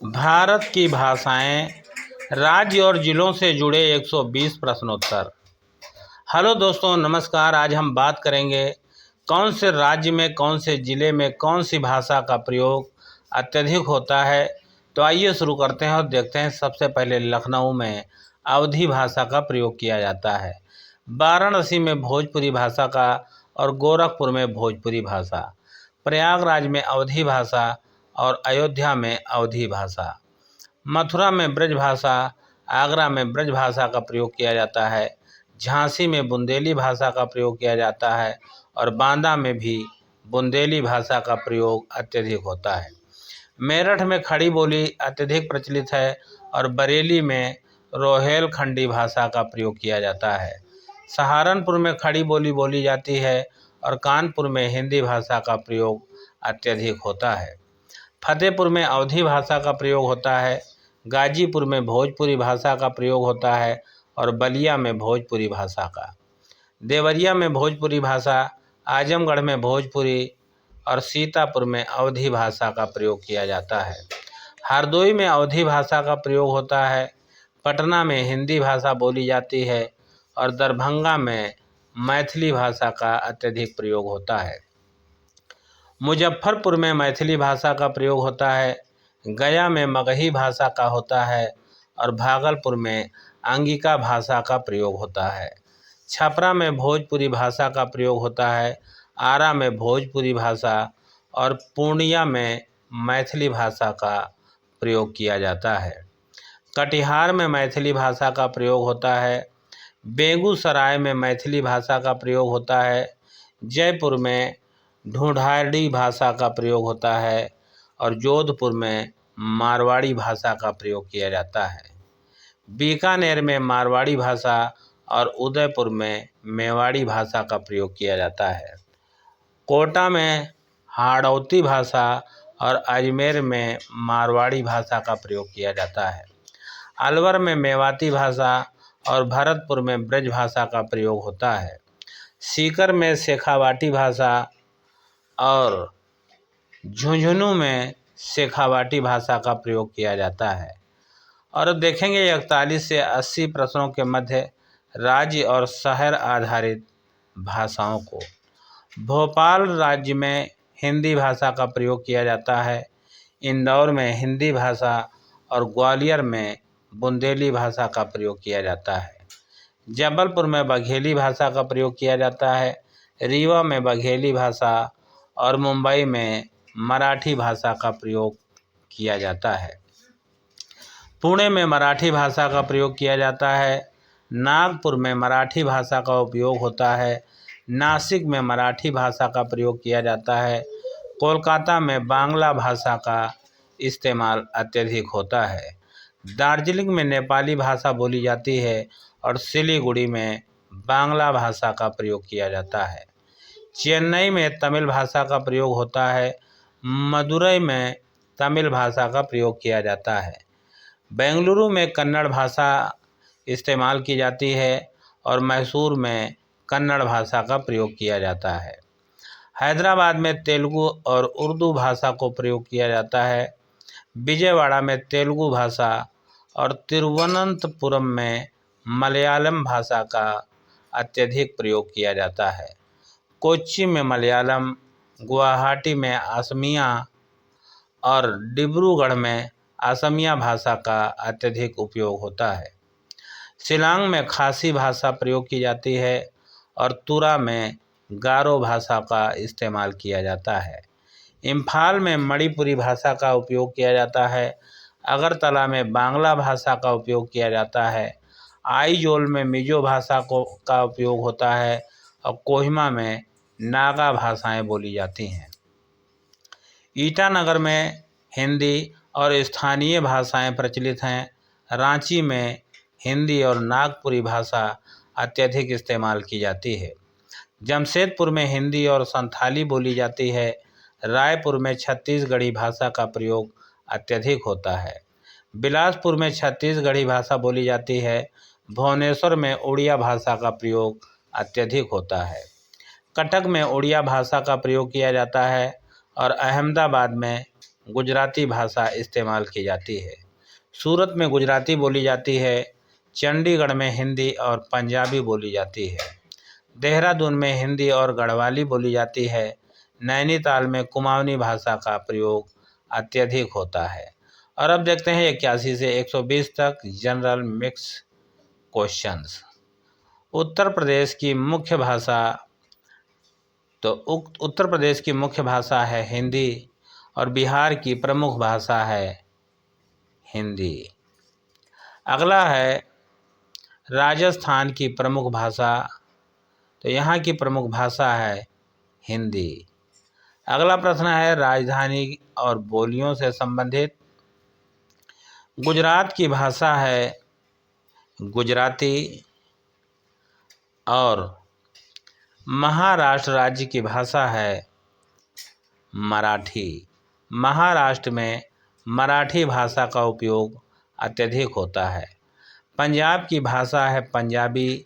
भारत की भाषाएं, राज्य और जिलों से जुड़े 120 प्रश्नोत्तर। हेलो दोस्तों, नमस्कार। आज हम बात करेंगे कौन से राज्य में, कौन से ज़िले में कौन सी भाषा का प्रयोग अत्यधिक होता है। तो आइए शुरू करते हैं और देखते हैं। सबसे पहले लखनऊ में अवधी भाषा का प्रयोग किया जाता है, वाराणसी में भोजपुरी भाषा का और गोरखपुर में भोजपुरी भाषा, प्रयागराज में अवधी भाषा और अयोध्या में अवधी भाषा, मथुरा में ब्रज भाषा, आगरा में ब्रज भाषा का प्रयोग किया जाता है, झांसी में बुंदेली भाषा का प्रयोग किया जाता है और बांदा में भी बुंदेली भाषा का प्रयोग अत्यधिक होता है। मेरठ में खड़ी बोली अत्यधिक प्रचलित है और बरेली में रोहेलखंडी भाषा का प्रयोग किया जाता है। सहारनपुर में खड़ी बोली बोली जाती है और कानपुर में हिंदी भाषा का प्रयोग अत्यधिक होता है। फतेहपुर में अवधी भाषा का प्रयोग होता है, गाजीपुर में भोजपुरी भाषा का प्रयोग होता है और बलिया में भोजपुरी भाषा का, देवरिया में भोजपुरी भाषा, आजमगढ़ में भोजपुरी और सीतापुर में अवधी भाषा का प्रयोग किया जाता है। हरदोई में अवधी भाषा का प्रयोग होता है, पटना में हिंदी भाषा बोली जाती है और दरभंगा में मैथिली भाषा का अत्यधिक प्रयोग होता है। मुजफ्फरपुर में मैथिली भाषा का प्रयोग होता है, गया में मगही भाषा का होता है और भागलपुर में अंगिका भाषा का प्रयोग होता है। छपरा में भोजपुरी भाषा का प्रयोग होता है, आरा में भोजपुरी भाषा और पूर्णिया में मैथिली भाषा का प्रयोग किया जाता है। कटिहार में मैथिली भाषा का प्रयोग होता है, बेगूसराय में मैथिली भाषा का प्रयोग होता है, जयपुर में ढूंढारडी भाषा का प्रयोग होता है और जोधपुर में मारवाड़ी भाषा का प्रयोग किया जाता है। बीकानेर में मारवाड़ी भाषा और उदयपुर में मेवाड़ी भाषा का प्रयोग किया जाता है। कोटा में हाड़ौती भाषा और अजमेर में मारवाड़ी भाषा का प्रयोग किया जाता है। अलवर में मेवाती भाषा और भरतपुर में ब्रज भाषा का प्रयोग होता है। सीकर में शेखावाटी भाषा और झुंझुनू में शेखावाटी भाषा का प्रयोग किया जाता है। और अब देखेंगे 41 से 80 प्रश्नों के मध्य राज्य और शहर आधारित भाषाओं को। भोपाल राज्य में हिंदी भाषा का प्रयोग किया जाता है, इंदौर में हिंदी भाषा और ग्वालियर में बुंदेली भाषा का प्रयोग किया जाता है। जबलपुर में बघेली भाषा का प्रयोग किया जाता है, रीवा में बघेली भाषा और मुंबई में मराठी भाषा का प्रयोग किया जाता है। पुणे में मराठी भाषा का प्रयोग किया जाता है, नागपुर में मराठी भाषा का उपयोग होता है, नासिक में मराठी भाषा का प्रयोग किया जाता है, कोलकाता में बांग्ला भाषा का इस्तेमाल अत्यधिक होता है, दार्जिलिंग में नेपाली भाषा बोली जाती है और सिलीगुड़ी में बांग्ला भाषा का प्रयोग किया जाता है। चेन्नई में तमिल भाषा का प्रयोग होता है, मदुरई में तमिल भाषा का प्रयोग किया जाता है, बेंगलुरु में कन्नड़ भाषा इस्तेमाल की जाती है और मैसूर में कन्नड़ भाषा का प्रयोग किया जाता है। हैदराबाद में तेलुगु और उर्दू भाषा को प्रयोग किया जाता है, विजयवाड़ा में तेलुगु भाषा और तिरुवनंतपुरम में मलयालम भाषा का अत्यधिक प्रयोग किया जाता है। कोच्चि में मलयालम, गुवाहाटी में असमिया और डिब्रूगढ़ में असमिया भाषा का अत्यधिक उपयोग होता है। शिलांग में खासी भाषा प्रयोग की जाती है और तुरा में गारो भाषा का इस्तेमाल किया जाता है। इम्फाल में मणिपुरी भाषा का उपयोग किया जाता है, अगरतला में बांग्ला भाषा का उपयोग किया जाता है, आइजोल में मिजो भाषा का उपयोग होता है और कोहिमा में नागा भाषाएं बोली जाती हैं। ईटानगर में हिंदी और स्थानीय भाषाएं प्रचलित हैं, रांची में हिंदी और नागपुरी भाषा अत्यधिक इस्तेमाल की जाती है। जमशेदपुर में हिंदी और संथाली बोली जाती है, रायपुर में छत्तीसगढ़ी भाषा का प्रयोग अत्यधिक होता है, बिलासपुर में छत्तीसगढ़ी भाषा बोली जाती है, भुवनेश्वर में उड़िया भाषा का प्रयोग अत्यधिक होता है, कटक में उड़िया भाषा का प्रयोग किया जाता है और अहमदाबाद में गुजराती भाषा इस्तेमाल की जाती है। सूरत में गुजराती बोली जाती है। चंडीगढ़ में हिंदी और पंजाबी बोली जाती है। देहरादून में हिंदी और गढ़वाली बोली जाती है। नैनीताल में कुमाऊनी भाषा का प्रयोग अत्यधिक होता है। और अब देखते हैं 81 से 120 तक general mix questions. Uttar Pradesh की मुख्य भाषा, तो उत्तर प्रदेश की मुख्य भाषा है हिंदी और बिहार की प्रमुख भाषा है हिंदी। अगला है राजस्थान की प्रमुख भाषा, तो यहाँ की प्रमुख भाषा है हिंदी। अगला प्रश्न है राजधानी और बोलियों से संबंधित। गुजरात की भाषा है गुजराती और महाराष्ट्र राज्य की भाषा है मराठी। महाराष्ट्र में मराठी भाषा का उपयोग अत्यधिक होता है। पंजाब की भाषा है पंजाबी।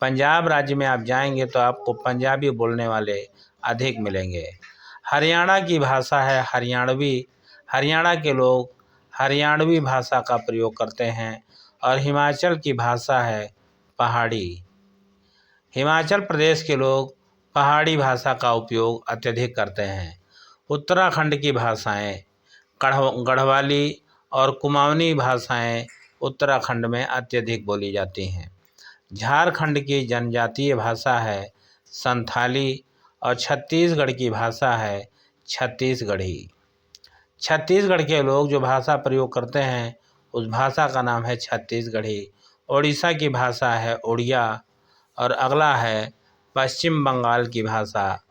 पंजाब राज्य में आप जाएंगे तो आपको पंजाबी बोलने वाले अधिक मिलेंगे। हरियाणा की भाषा है हरियाणवी। हरियाणा के लोग हरियाणवी भाषा का प्रयोग करते हैं। और हिमाचल की भाषा है पहाड़ी। हिमाचल प्रदेश के लोग पहाड़ी भाषा का उपयोग अत्यधिक करते हैं। उत्तराखंड की भाषाएं गढ़वाली और कुमाऊनी भाषाएं उत्तराखंड में अत्यधिक बोली जाती हैं। झारखंड की जनजातीय भाषा है संथाली और छत्तीसगढ़ की भाषा है छत्तीसगढ़ी। छत्तीसगढ़ के लोग जो भाषा प्रयोग करते हैं उस भाषा का नाम है छत्तीसगढ़ी। ओडिशा की भाषा है उड़िया। और अगला है पश्चिम बंगाल की भाषा।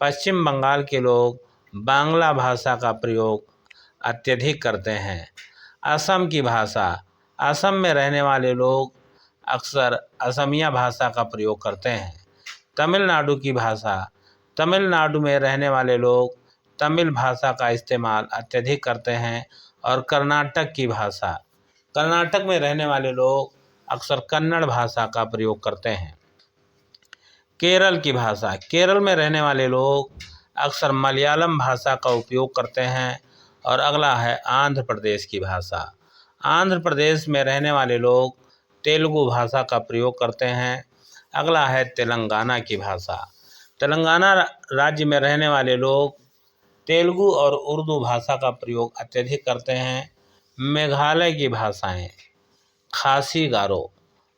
पश्चिम बंगाल के लोग बांग्ला भाषा का प्रयोग अत्यधिक करते हैं। असम की भाषा, असम में रहने वाले लोग अक्सर असमिया भाषा का प्रयोग करते हैं। तमिलनाडु की भाषा, तमिलनाडु में रहने वाले लोग तमिल भाषा का इस्तेमाल अत्यधिक करते हैं। और कर्नाटक की भाषा, कर्नाटक में रहने वाले लोग अक्सर कन्नड़ भाषा का प्रयोग करते हैं। केरल की भाषा, केरल में रहने वाले लोग अक्सर मलयालम भाषा का उपयोग करते हैं। और अगला है आंध्र प्रदेश की भाषा। आंध्र प्रदेश में रहने वाले लोग तेलुगु भाषा का प्रयोग करते हैं। अगला है तेलंगाना की भाषा। तेलंगाना राज्य में रहने वाले लोग तेलुगु और उर्दू भाषा का प्रयोग अत्यधिक करते हैं। मेघालय की भाषाएं खासी गारो।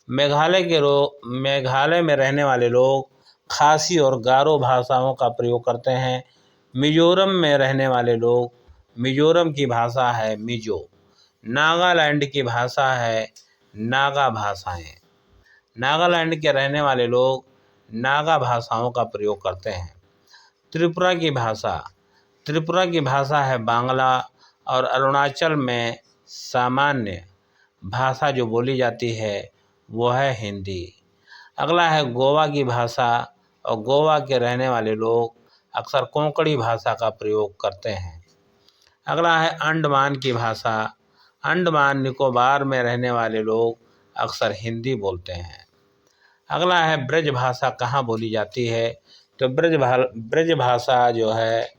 मेघालय में रहने वाले लोग खासी और गारो भाषाओं का प्रयोग करते हैं। मिजोरम में रहने वाले लोग मिजोरम की भाषा है मिजो। नागालैंड की भाषा है नागा भाषाएं। नागालैंड के रहने वाले लोग नागा भाषाओं का प्रयोग करते हैं। त्रिपुरा की भाषा, त्रिपुरा की भाषा है बांग्ला। और अरुणाचल में सामान्य भाषा जो बोली जाती है वो है हिंदी। अगला है गोवा की भाषा। और गोवा के रहने वाले लोग अक्सर कोंकणी भाषा का प्रयोग करते हैं। अगला है अंडमान की भाषा। अंडमान निकोबार में रहने वाले लोग अक्सर हिंदी बोलते हैं। अगला है ब्रज भाषा कहाँ बोली जाती है, तो ब्रज भाषा जो है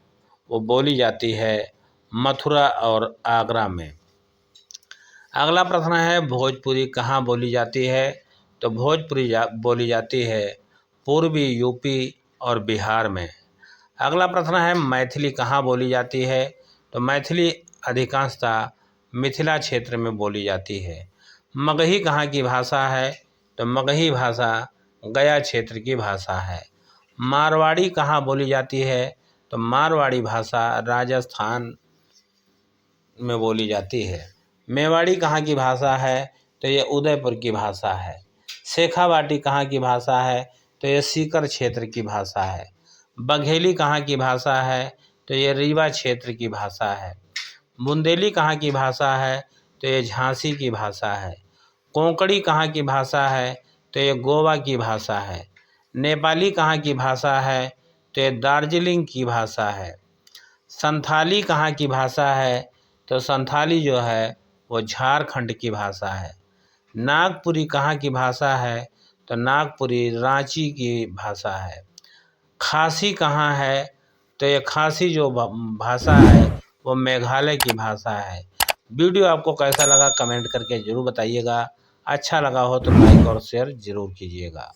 वो बोली जाती है मथुरा और आगरा में। अगला प्रश्न है भोजपुरी कहाँ बोली जाती है, तो भोजपुरी बोली जाती है पूर्वी यूपी और बिहार में। अगला प्रश्न है मैथिली कहाँ बोली जाती है, तो मैथिली अधिकांशतः मिथिला क्षेत्र में बोली जाती है। मगही कहाँ की भाषा है, तो मगही भाषा गया क्षेत्र की भाषा है। मारवाड़ी कहाँ बोली जाती है, तो मारवाड़ी भाषा राजस्थान में बोली जाती है। मेवाड़ी कहाँ की भाषा है, तो ये उदयपुर की भाषा है। शेखावाटी कहाँ की भाषा है, तो ये सीकर क्षेत्र की भाषा है। बघेली कहाँ की भाषा है, तो ये रीवा क्षेत्र की भाषा है। बुंदेली कहाँ की भाषा है, तो ये झांसी की भाषा है। कोंकणी कहाँ की भाषा है, तो ये गोवा की भाषा है। नेपाली कहाँ की भाषा है, तो ये दार्जिलिंग की भाषा है। संथाली कहाँ की भाषा है, तो संथाली जो है वो झारखंड की भाषा है। नागपुरी कहाँ की भाषा है, तो नागपुरी रांची की भाषा है। खासी कहाँ है, तो ये खासी जो भाषा है वो मेघालय की भाषा है। वीडियो आपको कैसा लगा कमेंट करके ज़रूर बताइएगा। अच्छा लगा हो तो लाइक और शेयर ज़रूर कीजिएगा।